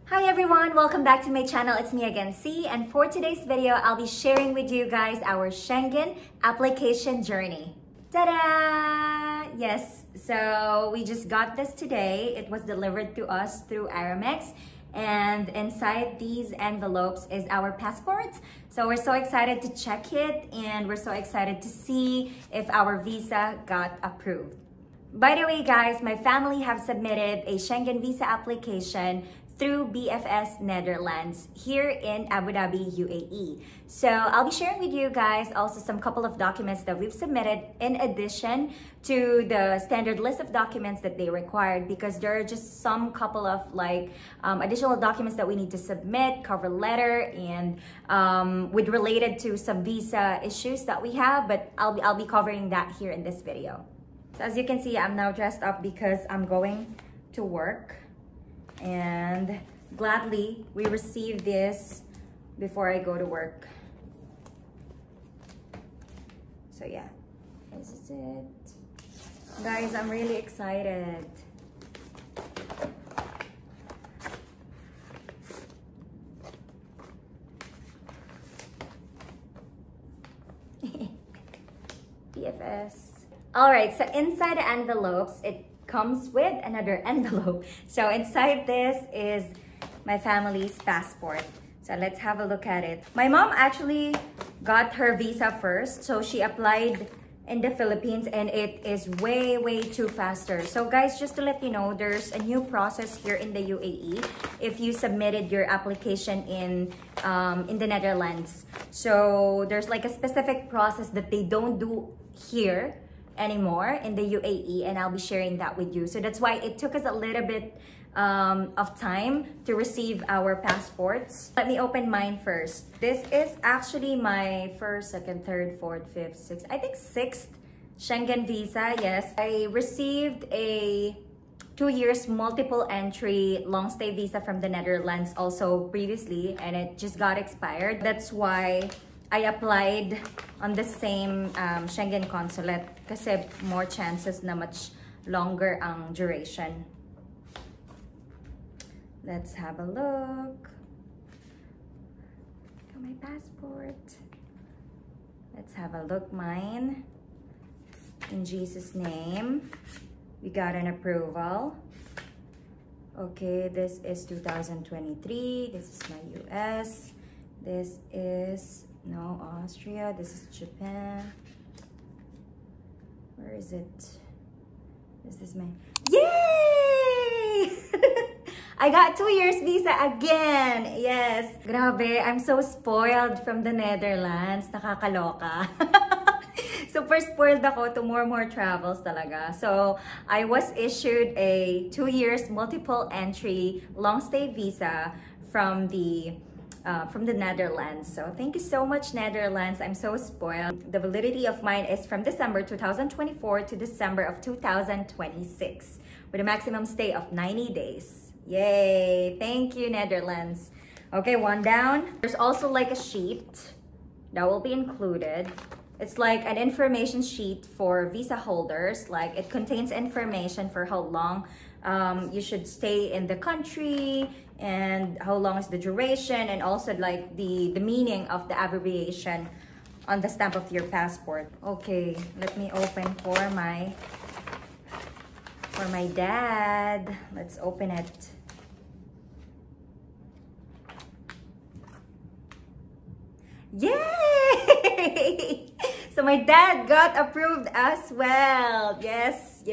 Hi everyone, welcome back to my channel. It's me again, C, and for today's video, I'll be sharing with you guys our Schengen application journey. Ta-da! Yes, so we just got this today. It was delivered to us through Aramex, and inside these envelopes is our passports. So we're so excited to check it, and we're so excited to see if our visa got approved. By the way guys, my family have submitted a Schengen visa application through BFS Netherlands here in Abu Dhabi, UAE. So I'll be sharing with you guys also some couple of documents that we've submitted in addition to the standard list of documents that they required, because there are just some couple of additional documents that we need to submit, cover letter, and with related to some visa issues that we have, but I'll be covering that here in this video. So as you can see, I'm now dressed up because I'm going to work. And gladly, we received this before I go to work. So yeah, this is it. Guys, I'm really excited. BFS. All right, so inside the envelopes, it comes with another envelope. So inside this is my family's passport. So let's have a look at it. My mom actually got her visa first. So she applied in the Philippines, and it is way too faster. So guys, just to let you know, there's a new process here in the UAE if you submitted your application in the Netherlands. So there's like a specific process that they don't do here anymore in the UAE, and I'll be sharing that with you. So that's why it took us a little bit of time to receive our passports. Let me open mine first. This is actually my first, second, third, fourth, fifth, sixth, I think sixth Schengen visa. Yes, I received a 2 years multiple entry long stay visa from the Netherlands also previously, and it just got expired. That's why I applied on the same Schengen consulate kasi more chances na much longer ang duration. Let's have a look. Look at my passport. Let's have a look mine. In Jesus' name, we got an approval. Okay, this is 2023. This is my US. This is Austria. This is Japan. Where is it? This is my... Yay! I got 2 years visa again. Yes. Grabe, I'm so spoiled from the Netherlands. Nakakaloka. Super spoiled ako to more travels talaga. So, I was issued a 2 years multiple entry long stay visa from the Netherlands. So thank you so much, Netherlands. I'm so spoiled. The validity of mine is from December 2024 to December of 2026 with a maximum stay of 90 days. Yay! Thank you, Netherlands. Okay, one down. There's also like a sheet that will be included. It's like an information sheet for visa holders. Like it contains information for how long you should stay in the country, and how long is the duration, and also like the meaning of the abbreviation on the stamp of your passport. Okay, let me open for my dad. Let's open it. Yay! So my dad got approved as well. Yes.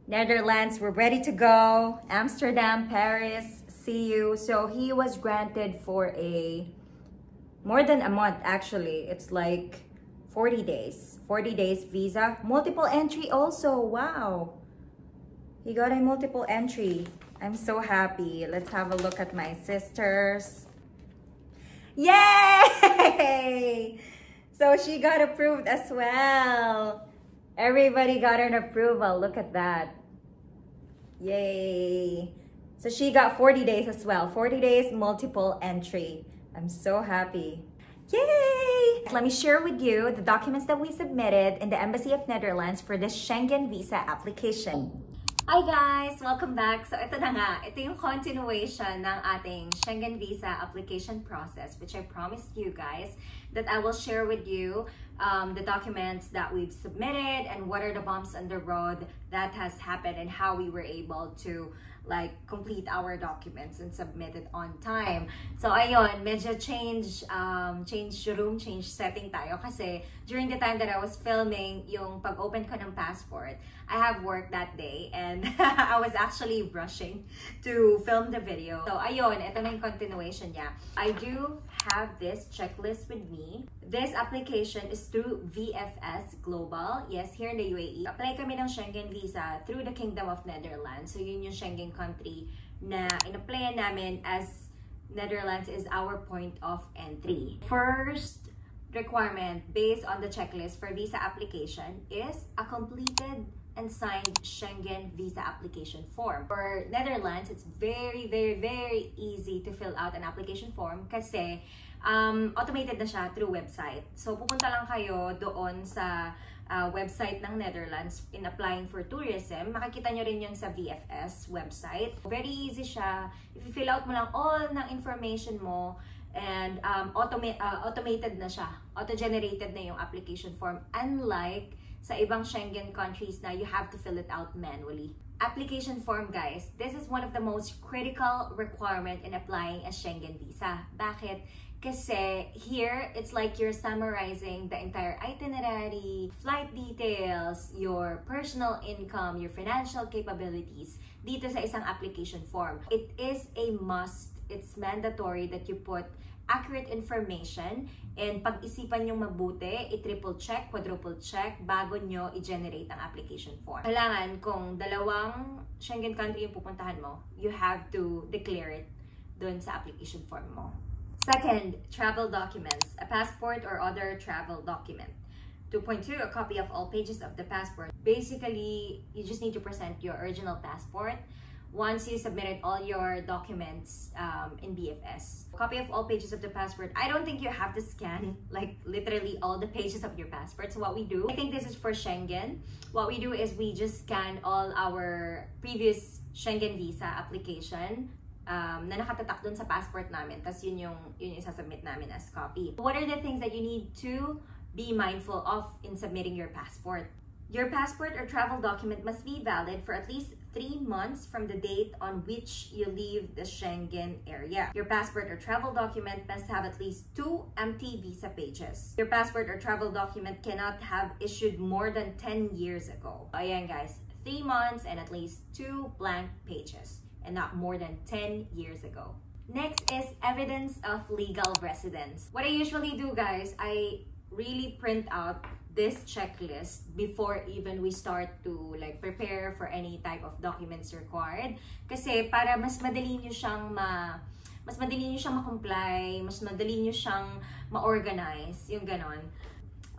Netherlands, we're ready to go. Amsterdam, Paris, see you. So he was granted for more than a month actually. It's like 40 days. 40 days visa. Multiple entry also. Wow. He got a multiple entry. I'm so happy. Let's have a look at my sisters. Yay! So she got approved as well. Everybody got an approval. Look at that. Yay. So she got 40 days as well. 40 days multiple entry. I'm so happy. Yay! Let me share with you the documents that we submitted in the Embassy of Netherlands for the Schengen visa application. Hi guys! Welcome back! So ito na nga, ito yung continuation ng ating Schengen Visa application process, which I promised you guys that I will share with you the documents that we've submitted and what are the bumps on the road that has happened and how we were able to like complete our documents and submit it on time. So ayun, medyo change setting tayo kasi during the time that I was filming yung pag-open ko ng passport, I have work that day and I was actually rushing to film the video. So ayun, ito na yung continuation niya. I do have this checklist with me. This application is through VFS Global. Yes, here in the UAE. Apply kami ng Schengen Visa through the Kingdom of Netherlands. So yun yung Schengen country na in-applyan namin as Netherlands is our point of entry. First requirement based on the checklist for visa application is a completed and signed Schengen visa application form. For Netherlands, it's very easy to fill out an application form kasi automated na siya through website. So pupunta lang kayo doon sa website ng Netherlands in applying for tourism. Makikita nyo rin yun sa VFS website. Very easy siya. If you fill out mo lang all ng information mo and automated na siya. Auto-generated na yung application form. Unlike sa ibang Schengen countries na you have to fill it out manually. Application form, guys, this is one of the most critical requirement in applying a Schengen visa. Bakit? Kasi here, it's like you're summarizing the entire itinerary, flight details, your personal income, your financial capabilities dito sa isang application form. It is a must. It's mandatory that you put accurate information and pag-isipan nyo mabuti, i-triple check, quadruple check bago nyo i-generate ang application form. Kailangan kung dalawang Schengen country yung pupuntahan mo, you have to declare it dun sa application form mo. Second, travel documents, a passport or other travel document. 2.2, a copy of all pages of the passport. Basically, you just need to present your original passport once you submitted all your documents in BFS. A copy of all pages of the passport. I don't think you have to scan like literally all the pages of your passport. So what we do, I think this is for Schengen. What we do is we just scan all our previous Schengen visa application na nakatatak dun sa passport namin. Tapos yun yung isasubmit namin as copy. What are the things that you need to be mindful of in submitting your passport? Your passport or travel document must be valid for at least 3 months from the date on which you leave the Schengen area. Your passport or travel document must have at least 2 empty visa pages. Your passport or travel document cannot have issued more than 10 years ago. Ayan guys, 3 months and at least 2 blank pages and not more than 10 years ago. Next is evidence of legal residence. What I usually do, guys, I really print out this checklist before even we start to like prepare for any type of documents required kasi para mas madali niyo siyang ma-comply, mas madali niyo siyang ma-organize, yung ganon.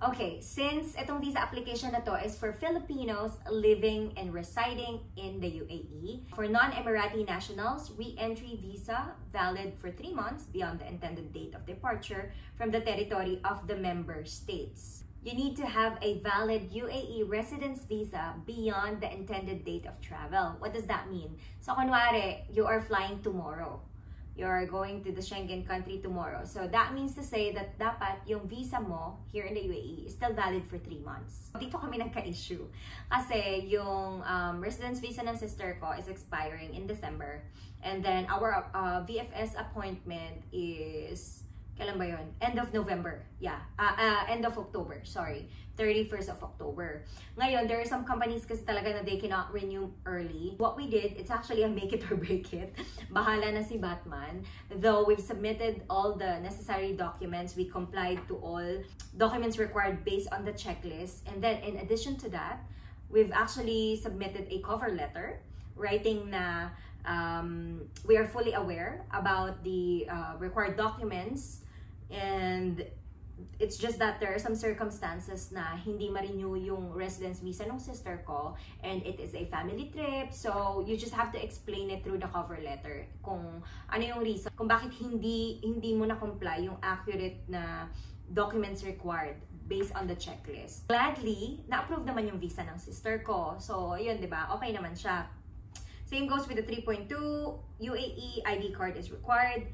Okay, since itong visa application na to is for Filipinos living and residing in the UAE, for non-Emirati nationals, re-entry visa valid for 3 months beyond the intended date of departure from the territory of the member states. You need to have a valid UAE residence visa beyond the intended date of travel. What does that mean? So, kunwari, you are flying tomorrow. You are going to the Schengen country tomorrow. So, that means to say that dapat yung visa mo here in the UAE is still valid for 3 months. Dito kami nagka-issue. Kasi yung residence visa ng sister ko is expiring in December. And then, our VFS appointment is... Kailan ba yun? End of November. Yeah. End of October. Sorry. 31st of October. Ngayon, there are some companies kasi talaga na they cannot renew early. What we did, it's actually a make it or break it. Bahala na si Batman. Though we've submitted all the necessary documents, we complied to all documents required based on the checklist. And then, in addition to that, we've actually submitted a cover letter writing na we are fully aware about the required documents. And it's just that there are some circumstances na hindi ma-renew yung residence visa ng sister ko and it is a family trip. So, you just have to explain it through the cover letter kung ano yung reason, kung bakit hindi mo na-comply yung accurate na documents required based on the checklist. Gladly, na-approve naman yung visa ng sister ko. So, yun, di ba? Okay naman siya. Same goes with the 3.2. UAE ID card is required.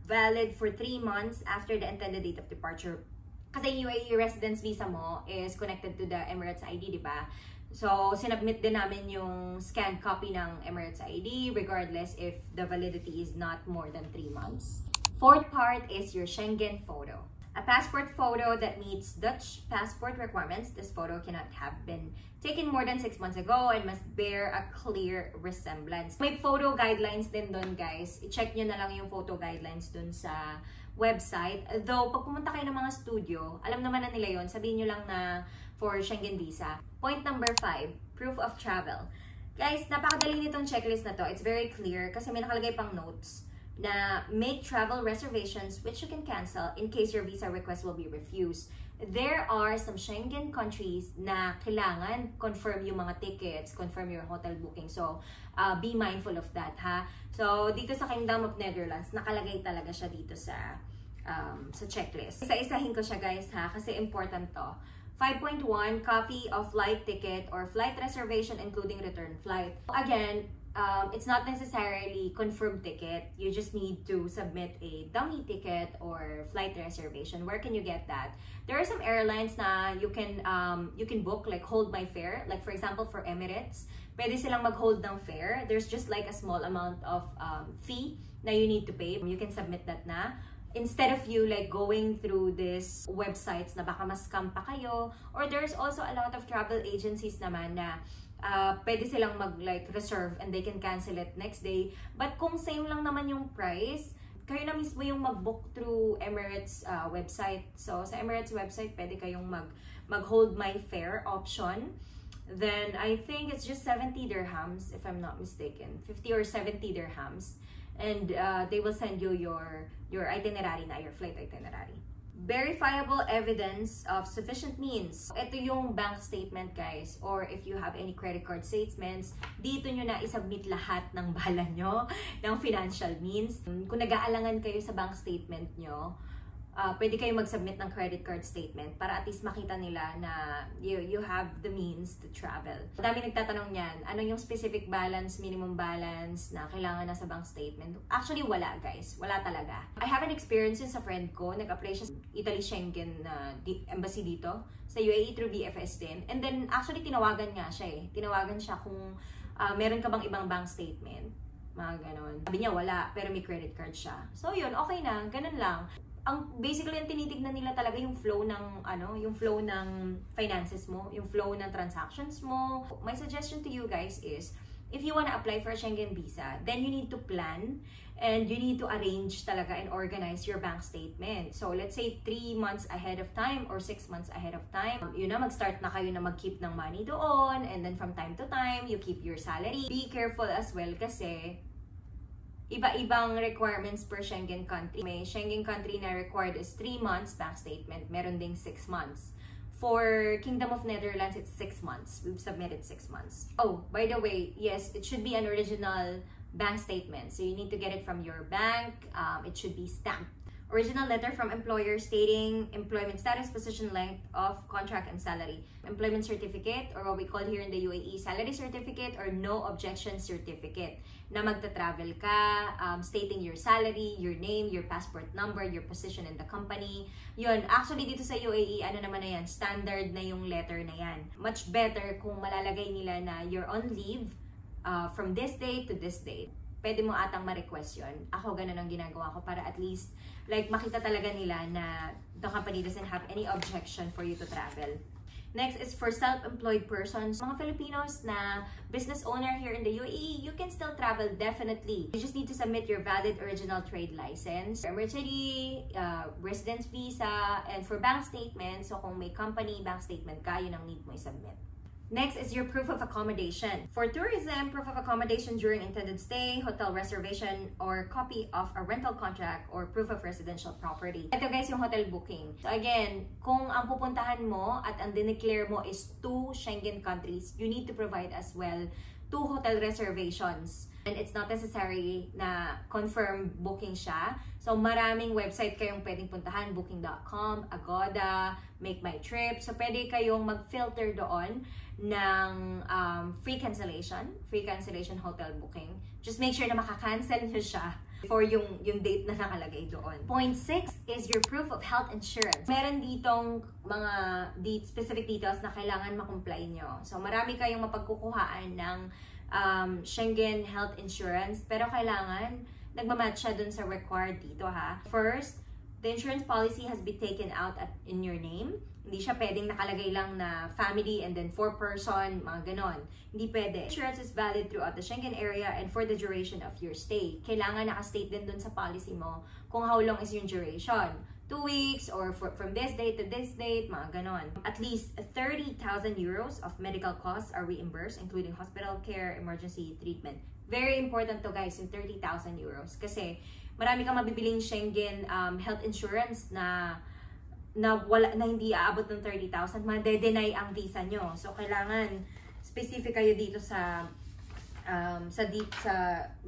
Valid for 3 months after the intended date of departure. Kasi UAE residence visa mo is connected to the Emirates ID, di ba? So, sinubmit din namin yung scanned copy ng Emirates ID regardless if the validity is not more than 3 months. Fourth part is your Schengen photo. A passport photo that meets Dutch passport requirements. This photo cannot have been taken more than 6 months ago and must bear a clear resemblance. May photo guidelines din doon, guys. I-check nyo na lang yung photo guidelines doon sa website. Though, pag pumunta kayo ng mga studio, alam naman na nila yon. Sabihin nyo lang na for Schengen visa. Point number 5, proof of travel. Guys, napakadali nitong checklist na to. It's very clear kasi may nakalagay pang notes na make travel reservations which you can cancel in case your visa request will be refused. There are some Schengen countries na kailangan confirm yung mga tickets, confirm your hotel booking. So, be mindful of that, ha? So, dito sa Kingdom of Netherlands, nakalagay talaga siya dito sa checklist. Isa-isahin ko siya, guys, ha? Kasi important to. 5.1, copy of flight ticket or flight reservation including return flight. Again, it's not necessarily confirmed ticket. You just need to submit a dummy ticket or flight reservation. Where can you get that? There are some airlines na you can book, like hold my fare. Like for example, for Emirates, pwede silang mag-hold ng fare. There's just like a small amount of fee na you need to pay. You can submit that na. Instead of you like going through these websites na baka mas-scam pa kayo. Or there's also a lot of travel agencies naman na pwede silang reserve and they can cancel it next day. But kung same lang naman yung price, kayo na mismo yung mag-book through Emirates website. So sa Emirates website, pwede kayong mag-hold my fare option. Then I think it's just 70 dirhams if I'm not mistaken. 50 or 70 dirhams. And they will send you your itinerary na, your flight itinerary. Verifiable evidence of sufficient means. Ito yung bank statement, guys. Or if you have any credit card statements, dito nyo na isubmit lahat ng bala nyo ng financial means. Kung nag-aalangan kayo sa bank statement nyo, pwede kayo mag-submit ng credit card statement para at least makita nila na you have the means to travel. Dami nagtatanong niyan, ano yung specific balance, minimum balance na kailangan na sa bank statement? Actually, wala, guys. Wala talaga. I have an experience sa friend ko, nag-apply siya sa Italy Schengen embassy dito, sa UAE through BFS din. And then, actually, tinawagan nga siya eh. Tinawagan siya kung meron ka bang ibang bank statement. Mga ganon. Sabi niya, wala, pero may credit card siya. So, yun, okay na. Ganun lang. Basically, ang tinitignan nila talaga yung flow ng finances mo, yung flow ng transactions mo. My suggestion to you guys is, if you want to apply for a Schengen visa, then you need to plan and you need to arrange talaga and organize your bank statement. So, let's say 3 months ahead of time or 6 months ahead of time, mag-start na kayo na mag-keep ng money doon, and then from time to time, you keep your salary. Be careful as well kasi iba-ibang requirements per Schengen country. May Schengen country na required is 3 months bank statement. Meron ding 6 months. For Kingdom of Netherlands, it's 6 months. We've submitted 6 months. Oh, by the way, yes, it should be an original bank statement. So you need to get it from your bank. It should be stamped. Original letter from employer stating employment status, position, length of contract, and salary. Employment certificate, or what we call here in the UAE, salary certificate or no objection certificate. Na magta-travel ka, stating your salary, your name, your passport number, your position in the company. Yun, actually dito sa UAE, ano naman na yan, standard na yung letter na yan. Much better kung malalagay nila na you're on leave from this day to this date. Pwede mo atang ma-request yun. Ako, ganun ang ginagawa ko para at least, like, makita talaga nila na the company doesn't have any objection for you to travel. Next is for self-employed persons. Mga Filipinos na business owner here in the UAE, you can still travel definitely. You just need to submit your valid original trade license, emergency, residence visa, and for bank statement, so kung may company bank statement ka, yun ang need mo i-submit. Next is your proof of accommodation. For tourism, proof of accommodation during intended stay, hotel reservation, or copy of a rental contract or proof of residential property. Ito guys yung hotel booking. So again, kung ang pupuntahan mo at ang dineclare mo is 2 Schengen countries, you need to provide as well 2 hotel reservations And it's not necessary na confirm booking siya. So maraming website kayong pwedeng puntahan, booking.com, Agoda, Make My Trip. So pwede kayong mag-filter doon ng free cancellation hotel booking. Just make sure na makakancel nyo siya for yung date na nakalagay doon. Point 6 is your proof of health insurance. Meron ditong mga specific details na kailangan makomply nyo. So marami kayong mapagkukuhaan ng Schengen health insurance, pero kailangan nagmamatch siya dun sa required dito ha. First, the insurance policy has been taken out in your name. Hindi siya pwedeng nakalagay lang na family and then 4-person, mga ganon. Hindi pwede. Insurance is valid throughout the Schengen area and for the duration of your stay. Kailangan nakastate din dun sa policy mo kung how long is yung duration. 2 weeks or from this date to this date, mga ganon. At least 30,000 euros of medical costs are reimbursed, including hospital care, emergency treatment. Very important to guys, yung 30,000 euros. Kasi marami kang mabibiling Schengen health insurance na hindi aabot ng 30,000, ma-deny ang visa nyo. So kailangan specific kayo dito sa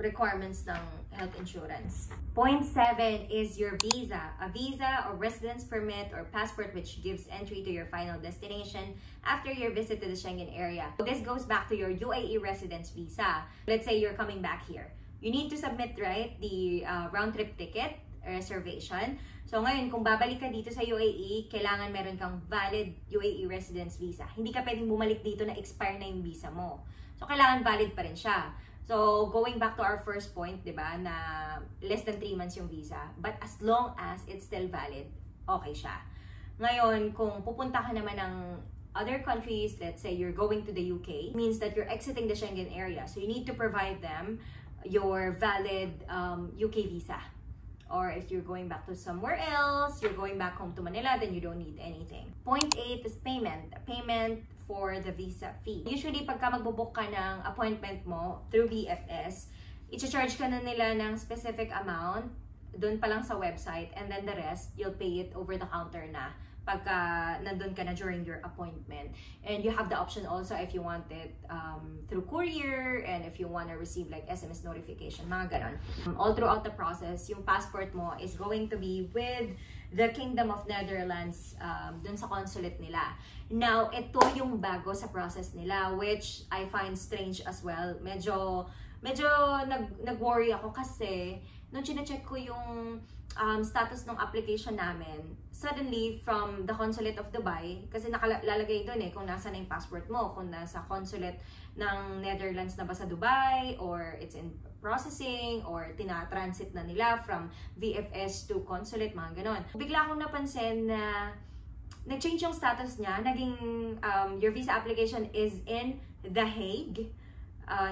requirements ng health insurance. Point 7 is your visa. A visa or residence permit or passport which gives entry to your final destination after your visit to the Schengen area. So this goes back to your UAE residence visa. Let's say you're coming back here. You need to submit, right, the round-trip ticket reservation. So ngayon, kung babalik ka dito sa UAE, kailangan meron kang valid UAE residence visa. Hindi ka pwedeng bumalik dito na expire na yung visa mo. So kailangan valid pa rin siya. So going back to our first point, di ba, na less than 3 months yung visa. But as long as it's still valid, okay siya. Ngayon, kung pupunta ka naman ng other countries, let's say you're going to the UK, means that you're exiting the Schengen area. So you need to provide them your valid UK visa. Or if you're going back to somewhere else, you're going back home to Manila, then you don't need anything. Point 8 is payment. Payment for the visa fee. Usually, pagka magbubook ka ng appointment mo through VFS, i-charge ka na nila ng specific amount doon pa lang sa website, and then the rest, you'll pay it over the counter na pagka nandun ka na during your appointment. And you have the option also if you want it through courier and if you want to receive like SMS notification, mga ganon. All throughout the process, yung passport mo is going to be with the Kingdom of Netherlands dun sa consulate nila. Now, ito yung bago sa process nila, which I find strange as well. Medyo nag-worry ako kasi nung chine-check ko yung status ng application namin, suddenly from the consulate of Dubai, kasi nakalalagay doon kung nasa na yung passport mo, kung nasa consulate ng Netherlands na ba sa Dubai, or it's in processing, or tina-transit na nila from VFS to consulate, mga ganon. Bigla akong napansin na nag-change yung status niya, naging your visa application is in The Hague,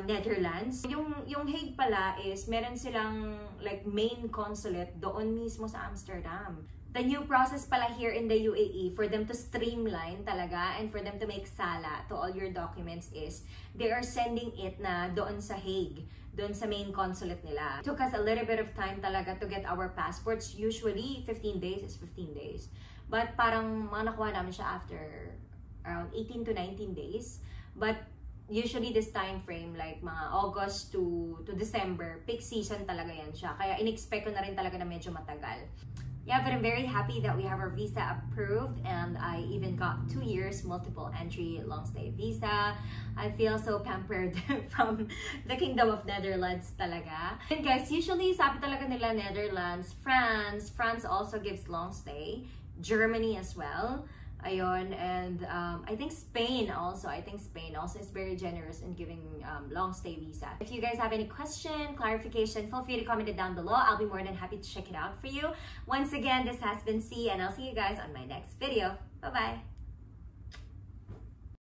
Netherlands. Yung Hague pala is meron silang like main consulate doon mismo sa Amsterdam. The new process pala here in the UAE for them to streamline talaga and for them to make sala to all your documents is they are sending it na doon sa Hague, doon sa main consulate nila. It took us a little bit of time talaga to get our passports. Usually 15 days is 15 days. But parang nakuha namin siya after around 18 to 19 days. But usually this time frame, like mga August to December, peak season talaga yan siya. Kaya in-expect ko na rin talaga na medyo matagal. Yeah, but I'm very happy that we have our visa approved and I even got 2 years multiple entry long stay visa. I feel so pampered from the Kingdom of Netherlands talaga. And guys, usually sabi talaga nila Netherlands, France also gives long stay, Germany as well. Ayun, and I think Spain also is very generous in giving long stay visa. If you guys have any question, clarification, feel free to comment it down below. I'll be more than happy to check it out for you. Once again, this has been C, and I'll see you guys on my next video. Bye-bye!